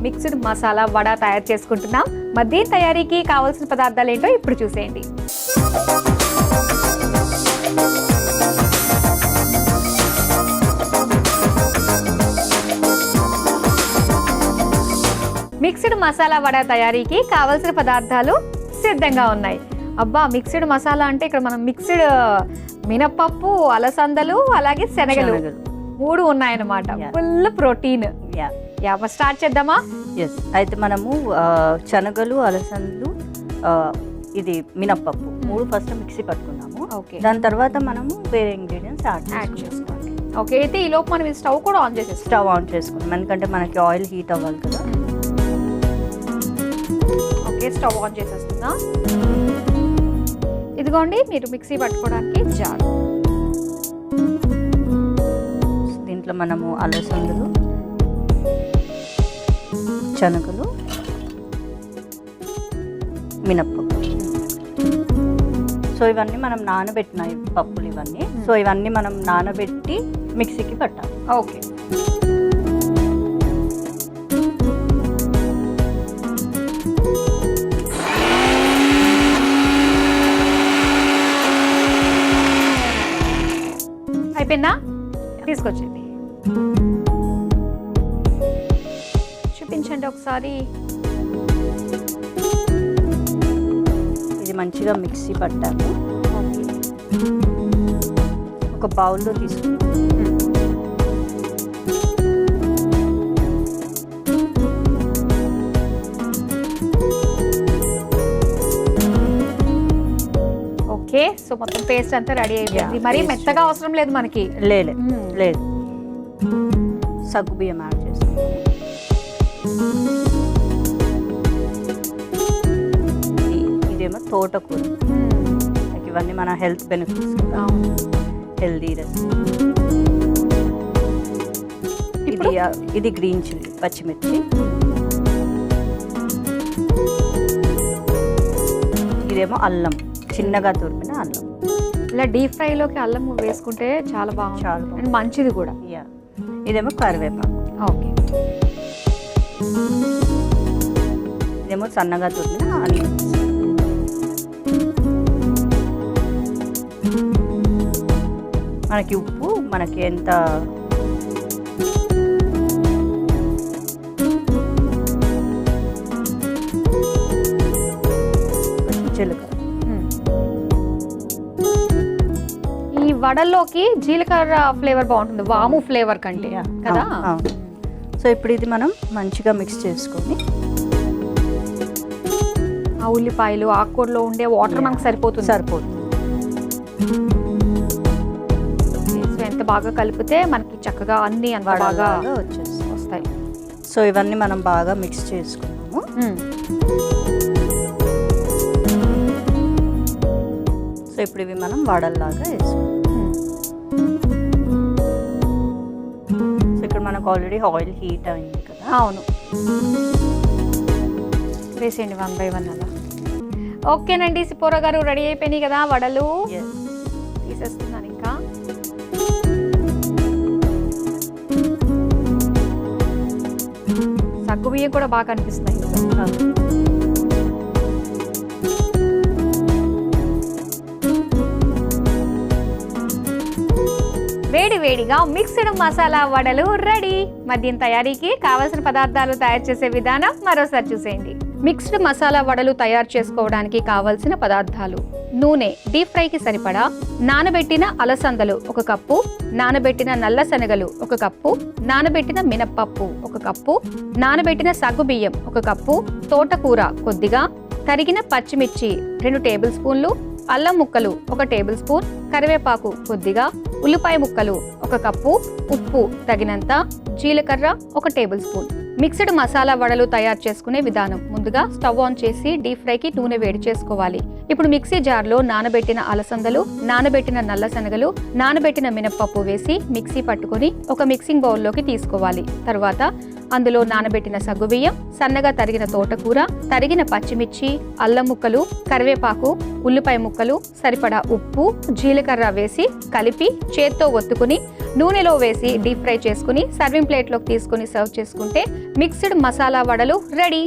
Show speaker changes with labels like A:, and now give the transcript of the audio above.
A: Mixed masala vada తయారు చేసుకుంటున్నాం. మరి దీని తయారీకి కావాల్సిన పదార్థాలు ఏంటో ఇప్పుడు చూసేయండి. మిక్స్డ్ మసాలా వడ తయారీకి కావాల్సిన పదార్థాలు సిద్ధంగా ఉన్నాయి. అబ్బా, మిక్స్డ్ మసాలా అంటే ఇక్కడ మనం మిక్స్డ్ మినపప్పు, అలసందలు, అలాగే శనగలు 3 ఉన్నాయన్నమాట. Full protein. స్టార్ట్ చేద్దామా?
B: ఎస్. అయితే మనము శనగలు, అలసందలు, ఇది మినపప్పు 3 ఫస్ట్ మిక్సీ పట్టుకున్నాము.
A: ఓకే.
B: దాని తర్వాత మనము వేరే ఇంగ్రీడియంట్స్ యాడ్ చేసుకోవాలి.
A: ఓకే. అయితే ఈ లోపు మనం స్టవ్ కూడా ఆన్ చేసేస్తాం.
B: స్టవ్ ఆన్ చేసుకున్నాం ఎందుకంటే మనకి ఆయిల్ హీట్ అవ్వాలి కదా.
A: ఓకే, స్టవ్ ఆన్ చేసేస్తున్నా. ఇదిగోండి మీరు మిక్సీ పట్టుకోవడానికి జార్.
B: దీంట్లో మనము అలసందలు, శనగలు, మినప్పప్పు, సో ఇవన్నీ మనం నానబెట్టిన పప్పులు ఇవన్నీ. సో ఇవన్నీ మనం నానబెట్టి మిక్సీకి పట్టాలి.
A: ఓకే. అయిపోయిందా? తీసుకొచ్చింది, చూపించండి ఒకసారి.
B: ఇది మంచిగా మిక్సీ పట్టాము. ఒక బౌల్లో తీసుకున్నాం.
A: ఓకే, సో మొత్తం పేస్ట్ అంతా రెడీ అయిపోయింది. మరి మెత్తగా అవసరం లేదు మనకి.
B: లేదు. సగ్గు బియ్యం యాడ్ చేసుకుంటాం. ఇదేమో తోటకూర. ఇవన్నీ మన హెల్త్ బెనిఫిట్స్, హెల్దీ రెసిపీ. ఇది గ్రీన్ చిల్లీ, పచ్చిమిర్చి. ఇదేమో అల్లం, చిన్నగా తురిమిన అల్లం.
A: ఇలా డీప్ ఫ్రైలోకి అల్లం వేసుకుంటే చాలా బాగుంటుంది అండ్ మంచిది కూడా.
B: ఇదేమో కరివేపాకు.
A: ఓకే.
B: ఇదేమో సన్నగా తురిమిన ఆనియన్స్. మనకి ఉప్పు మనకి ఎంత జీలకర్ర.
A: ఈ వడల్లోకి జీలకర్ర ఫ్లేవర్ బాగుంటుంది వాము ఫ్లేవర్ కంటే కదా.
B: సో ఇప్పుడు ఇది మనం మంచిగా మిక్స్ చేసుకొని,
A: ఆ ఉల్లిపాయలు, ఆకుకూరలో ఉండే వాటర్ మనకు సరిపోతుంది. సో ఎంత బాగా కలిపితే మనకి చక్కగా అన్ని అంత బాగా వస్తాయి.
B: సో ఇవన్నీ మనం బాగా మిక్స్ చేసుకున్నాము. సో ఇప్పుడు ఇవి మనం వడల్లాగా వేసుకుంటాం. సో ఇక్కడ మనకు ఆల్రెడీ ఆయిల్ హీట్ అయింది కదా.
A: అవును, వేసేయండి 1 by 1 అలా. ఓకేనండి, సిపోరా గారు రెడీ అయిపోయినాయి కదా వడలు. తీసేస్తున్నాను ఇంకా. సగ్గు బియ్యం కూడా బాగా కనిపిస్తున్నాయి. వేడి వేడిగా మిక్స్డ్ మసాలా వడలు రెడీ. మరి దీని తయారీకి కావాల్సిన పదార్థాలు తయారు చేసే విధానం మరోసారి చూసేయండి. మిక్స్డ్ మసాలా వడలు తయారు చేసుకోవడానికి కావాల్సిన పదార్థాలు: నూనె, డీప్ ఫ్రైకి సరిపడా, నానబెట్టిన అలసందలు 1 కప్పు, నానబెట్టిన నల్ల శనగలు 1 కప్పు, నానబెట్టిన మినప్పప్పు 1 కప్పు, నానబెట్టిన సగ్గు బియ్యం 1 కప్పు, తోటకూర కొద్దిగా, తరిగిన పచ్చిమిర్చి 2 టేబుల్ స్పూన్లు, అల్లం ముక్కలు 1 టేబుల్ స్పూన్, కరివేపాకు కొద్దిగా, ఉల్లిపాయ ముక్కలు 1 కప్పు, ఉప్పు తగినంత, జీలకర్ర 1 టేబుల్ స్పూన్. మిక్స్డ్ మసాలా వడలు తయారు చేసుకునే విధానం: ముందుగా స్టవ్ ఆన్ చేసి డీప్ ఫ్రైకి నూనె వేడి చేసుకోవాలి. ఇప్పుడు మిక్సీ జార్లో నానబెట్టిన అలసందలు, నానబెట్టిన నల్ల శనగలు, నానబెట్టిన మినప్పప్పు వేసి మిక్సీ పట్టుకొని ఒక మిక్సింగ్ బౌల్లోకి తీసుకోవాలి. తర్వాత అందులో నానబెట్టిన సగ్గుబియ్యం, సన్నగా తరిగిన తోటకూర, తరిగిన పచ్చిమిర్చి, అల్లం ముక్కలు, కరివేపాకు, ఉల్లిపాయ ముక్కలు, సరిపడా ఉప్పు, జీలకర్ర వేసి కలిపి చేత్తో ఒత్తుకుని నూనెలో వేసి డీప్ ఫ్రై చేసుకుని సర్వింగ్ ప్లేట్లోకి తీసుకుని సర్వ్ చేసుకుంటే మిక్స్డ్ మసాలా వడలు రెడీ.